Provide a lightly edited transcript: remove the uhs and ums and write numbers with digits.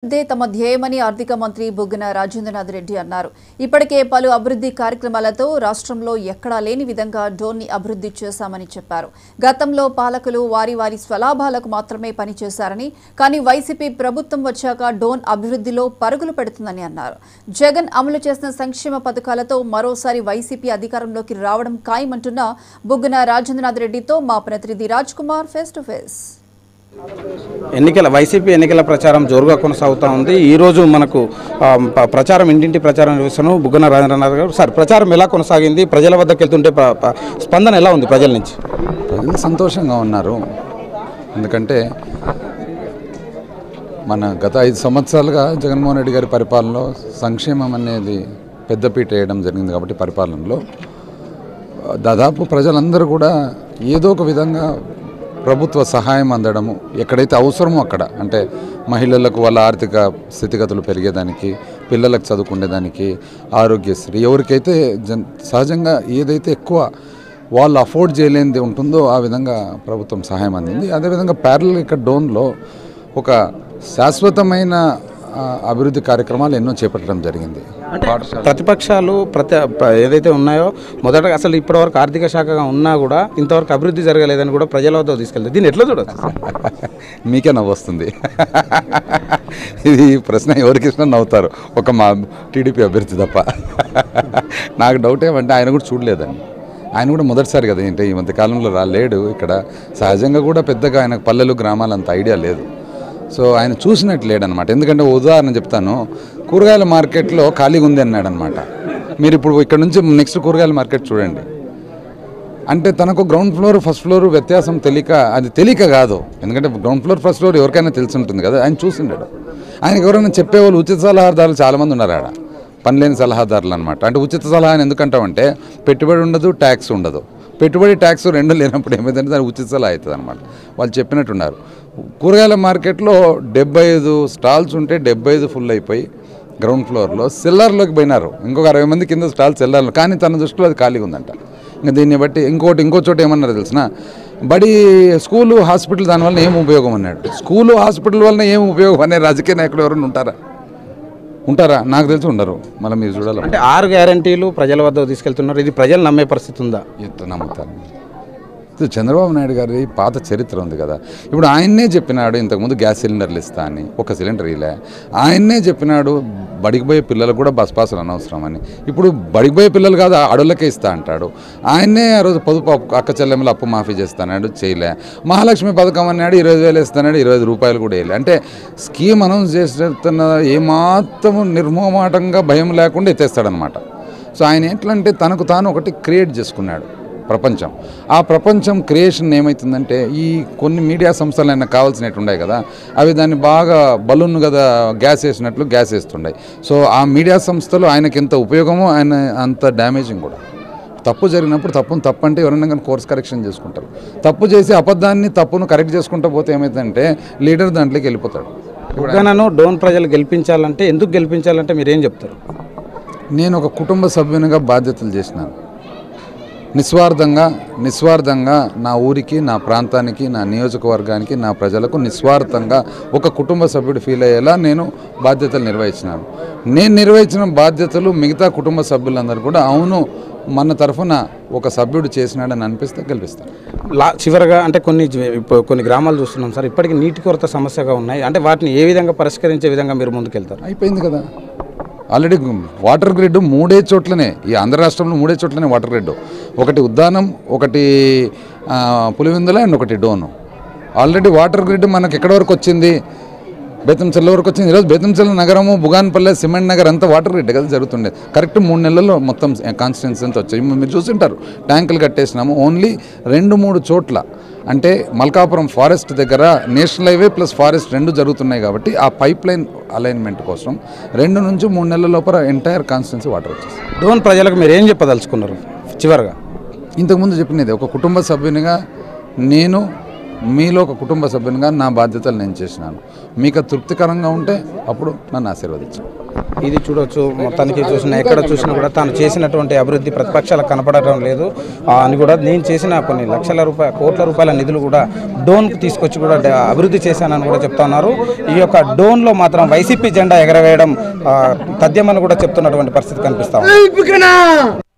They తమ ధ్యేయమని ఆర్థిక మంత్రి బుగ్గన రాజేంద్రనాథ్ రెడ్డి అన్నారు. ఇప్పటికే పలు అభివృద్ధి కార్యక్రమాలతో రాష్ట్రంలో ఎక్కడా లేని విధంగా డోన్ని అభివృద్ధి చేశామని చెప్పారు. గతంలో పాలకులు వారి స్వలాభాలకు మాత్రమే పనిచేశారని, కానీ వైసీపీ ప్రభుత్వం వచ్చాక డోన్ అభివృద్ధిలో పరుగులు పెడుతుందని అన్నారు. జగన్ అమలు చేసిన సంక్షేమ పథకాలతో మరోసారి వైసీపీ అధికారంలోకి రావడం ఖాయమంటున్న బుగ్గన రాజేంద్రనాథ్ రెడ్డితో మా ప్రతినిధి Raj Kumar face to face. YCP ఎన్నికల ప్రచారం జోరుగా కొనసాగుతూ ఉంది. ఈరోజు మనకు ప్రచారం ఇంటింటి ప్రచారం నిర్వహిస్తున్నాం బుగ్గన రాజేంద్రనాథ్ గారు. సార్, ప్రచారం ఎలా కొనసాగింది? ప్రజల వద్దకు వెళ్తుంటే స్పందన ఎలా ఉంది ప్రజల నుంచి? ప్రజలు సంతోషంగా ఉన్నారు. ఎందుకంటే మన గత 5 సంవత్సరాలుగా జగన్మోహన్ రెడ్డి గారి పరిపాలనలో సంక్షేమం అనేది పెద్దపీట వేయడం జరిగింది. కాబట్టి పరిపాలనలో దాదాపు ప్రజలందరూ కూడా ఏదో ఒక విధంగా ప్రభుత్వ సహాయం అందడము, ఎక్కడైతే అవసరమో అక్కడ, అంటే మహిళలకు వాళ్ళ ఆర్థిక స్థితిగతులు పెరిగేదానికి, పిల్లలకు చదువుకునేదానికి, ఆరోగ్యశ్రీ, ఎవరికైతే సహజంగా ఏదైతే ఎక్కువ వాళ్ళు అఫోర్డ్ చేయలేనిది ఉంటుందో ఆ విధంగా ప్రభుత్వం సహాయం అందింది. అదేవిధంగా ప్యారలల్ ఇక్కడ డోన్లో ఒక శాశ్వతమైన అభివృద్ధి కార్యక్రమాలు ఎన్నో చేపట్టడం జరిగింది. ప్రతిపక్షాలు ఏదైతే ఉన్నాయో మొదటగా అసలు ఇప్పటివరకు ఆర్థిక శాఖగా ఉన్నా కూడా ఇంతవరకు అభివృద్ధి జరగలేదని కూడా ప్రజల వద్ద తీసుకెళ్తారు. దీన్ని ఎట్లా చూడొచ్చు? మీకే నవ్వు వస్తుంది. ఇది ప్రశ్న ఎవరికి ఇచ్చినా నవ్వుతారు, ఒక మా టీడీపీ అభ్యర్థి తప్ప. నాకు డౌట్ ఏమంటే ఆయన కూడా చూడలేదండి. ఆయన కూడా మొదటిసారి కదా ఏంటి ఈ మధ్యకాలంలో రాలేడు ఇక్కడ. సహజంగా కూడా పెద్దగా ఆయనకు పల్లెలు గ్రామాలు అంత ఐడియా లేదు. సో ఆయన చూసినట్టు లేడనమాట. ఎందుకంటే ఉదాహరణ చెప్తాను, కూరగాయల మార్కెట్లో ఖాళీగా ఉంది అన్నాడు అనమాట. మీరు ఇప్పుడు ఇక్కడ నుంచి నెక్స్ట్ కూరగాయల మార్కెట్ చూడండి. అంటే తనకు గ్రౌండ్ ఫ్లోర్ ఫస్ట్ ఫ్లోర్ వ్యత్యాసం తెలియక, అది తెలియక కాదు, ఎందుకంటే గ్రౌండ్ ఫ్లోర్ ఫస్ట్ ఫ్లోర్ ఎవరికైనా తెలిసి ఉంటుంది కదా. ఆయన చూసిండాడు. ఆయనకు ఎవరైనా చెప్పేవాళ్ళు ఉచిత సలహాదారులు చాలామంది ఉన్నారు ఆడ, పనిలేని సలహాదారులు అనమాట. అంటే ఉచిత సలహా అని ఎందుకంటామంటే పెట్టుబడి ఉండదు, ట్యాక్స్ ఉండదు. పెట్టుబడి ట్యాక్స్ రెండు లేనప్పుడు ఏమైందంటే దానికి ఉచిత సలహా అవుతుంది అనమాట. వాళ్ళు చెప్పినట్టున్నారు. కూరగాయల మార్కెట్లో 75 స్టాల్స్ ఉంటే 75 ఫుల్ అయిపోయి గ్రౌండ్ ఫ్లోర్లో సెల్లార్లోకి పోయినారు. ఇంకొక 60 మంది కింద స్టాల్ సెల్లార్లో, కానీ తన దృష్టిలో అది ఖాళీగా ఉందంట. ఇంకా దీన్ని బట్టి ఇంకో చోట ఏమన్నారు తెలిసిన, బడి స్కూలు హాస్పిటల్ దానివల్ల ఏం ఉపయోగం అన్నాడు. స్కూలు హాస్పిటల్ వల్ల ఏం ఉపయోగం అనే రాజకీయ నాయకులు ఎవరైనా ఉంటారా? నాకు తెలిసి ఉండరు. మళ్ళీ మీరు చూడాలి. అంటే 6 గ్యారంటీలు ప్రజల వద్ద తీసుకెళ్తున్నారు. ఇది ప్రజలు నమ్మే పరిస్థితి ఉందా? ఎంత నమ్ముతారు? చంద్రబాబు నాయుడు గారి పాత చరిత్ర ఉంది కదా. ఇప్పుడు ఆయన్నే చెప్పినాడు ఇంతకుముందు గ్యాస్ సిలిండర్లు ఇస్తా అని, ఒక సిలిండర్ ఇలా. ఆయన్నే చెప్పినాడు బడికి పోయే పిల్లలకు కూడా బస్ పాసులు అనవసరం అని. ఇప్పుడు బడికి పోయే పిల్లలు కాదు, అడవులకే ఇస్తా అంటాడు. ఆయన్నే ఆ రోజు పొదుపు అక్క చెల్లెమ్మలు అప్పు మాఫీ చేస్తాడు, చేయలే. మహాలక్ష్మి పథకం అన్నాడు, 20,000 ఇస్తాడు, 20 రూపాయలు కూడా వేయలే. అంటే స్కీమ్ అనౌన్స్ చేస్తున్న ఏమాత్రము నిర్మోహమాటంగా భయం లేకుండా ఎత్తేస్తాడనమాట. సో ఆయన ఎట్లంటే తనకు తాను ఒకటి క్రియేట్ చేసుకున్నాడు ప్రపంచం. ఆ ప్రపంచం క్రియేషన్ ఏమవుతుందంటే, ఈ కొన్ని మీడియా సంస్థలు ఆయన కావాల్సినట్టు ఉన్నాయి కదా, అవి దాన్ని బాగా బలూన్ కదా గ్యాస్ వేసినట్లు గ్యాస్ వేస్తుండే. సో ఆ మీడియా సంస్థలు ఆయనకి ఎంత ఉపయోగమో ఆయన అంత డ్యామేజింగ్ కూడా. తప్పు జరిగినప్పుడు తప్పు అంటే ఎవరైనా కానీ కోర్స్ కరెక్షన్ చేసుకుంటారు. తప్పు చేసి తప్పును కరెక్ట్ చేసుకుంటూ పోతే ఏమవుతుందంటే లీడర్ దాంట్లోకి వెళ్ళిపోతాడు. బుగ్గనను డోన్ ప్రజలు గెలిపించాలంటే, ఎందుకు గెలిపించాలంటే మీరేం చెప్తారు? నేను ఒక కుటుంబ సభ్యునిగా బాధ్యతలు చేసినాను. నిస్వార్థంగా నా ఊరికి, నా ప్రాంతానికి, నా నియోజకవర్గానికి, నా ప్రజలకు నిస్వార్థంగా ఒక కుటుంబ సభ్యుడు ఫీల్ అయ్యేలా నేను బాధ్యతలు నిర్వహించినాను. నేను నిర్వహించిన బాధ్యతలు మిగతా కుటుంబ సభ్యులందరూ కూడా అవును మన తరఫున ఒక సభ్యుడు చేసినాడని అనిపిస్తే గెలిపిస్తాను. చివరగా అంటే కొన్ని గ్రామాలు చూస్తున్నాం సార్, ఇప్పటికీ నీటి కొరత సమస్యగా ఉన్నాయి. అంటే వాటిని ఏ విధంగా పరిష్కరించే విధంగా మీరు ముందుకెళ్తారు? అయిపోయింది కదా ఆల్రెడీ. వాటర్ గ్రిడ్ 3 చోట్లనే, ఈ ఆంధ్ర రాష్ట్రంలో 3 చోట్లనే వాటర్ గ్రిడ్. ఒకటి ఉద్దానం, ఒకటి పులివెందుల అండ్ ఒకటి డోను. ఆల్రెడీ వాటర్ గ్రిడ్ మనకు ఎక్కడి వరకు వచ్చింది? బేతంచెల్ల వరకు వచ్చింది. ఈరోజు బేతంచెల్ల నగరము, బుగాన్పల్లె, సిమెంట్ నగర్ అంతా వాటర్ గ్రిడ్ కదా జరుగుతుండే. కరెక్ట్ 3 నెలల్లో మొత్తం కాన్స్టిట్యున్సీ అంతా వచ్చాయి. మీరు చూసింటారు, ట్యాంకులు కట్టేసినాము. ఓన్లీ 2-3 చోట్ల, అంటే మల్కాపురం ఫారెస్ట్ దగ్గర నేషనల్ హైవే ప్లస్ ఫారెస్ట్ 2 జరుగుతున్నాయి కాబట్టి ఆ పైప్ లైన్ అలైన్మెంట్ కోసం 2 నుంచి 3 నెలల లోపల ఎంటైర్ కాన్స్టిట్యున్సీ వాటర్ వచ్చేసి. డోన్ ప్రజలకు మీరు ఏం చెప్పదలుచుకున్నారు చివరిగా? ఇంతకుముందు చెప్పినది, ఒక కుటుంబ సభ్యునిగా నేను మీలో ఒక కుటుంబ సభ్యునిగా నా బాధ్యతలు నేను చేసినాను. మీకు తృప్తికరంగా ఉంటే అప్పుడు నన్ను ఆశీర్వదించండి. ఇది చూడొచ్చు, మొత్తానికి చూసినా ఎక్కడ చూసినా కూడా తాను చేసినటువంటి అభివృద్ధి ప్రతిపక్షాలకు కనపడటం లేదు అని కూడా, నేను చేసిన కొన్ని కోట్ల రూపాయల నిధులు కూడా డోన్కి తీసుకొచ్చి కూడా అభివృద్ధి చేశానని కూడా చెప్తా ఉన్నారు. ఈ యొక్క డోన్లో మాత్రం వైసీపీ జెండా ఎగరవేయడం తథ్యమని కూడా చెప్తున్నటువంటి పరిస్థితి కనిపిస్తా ఉంది.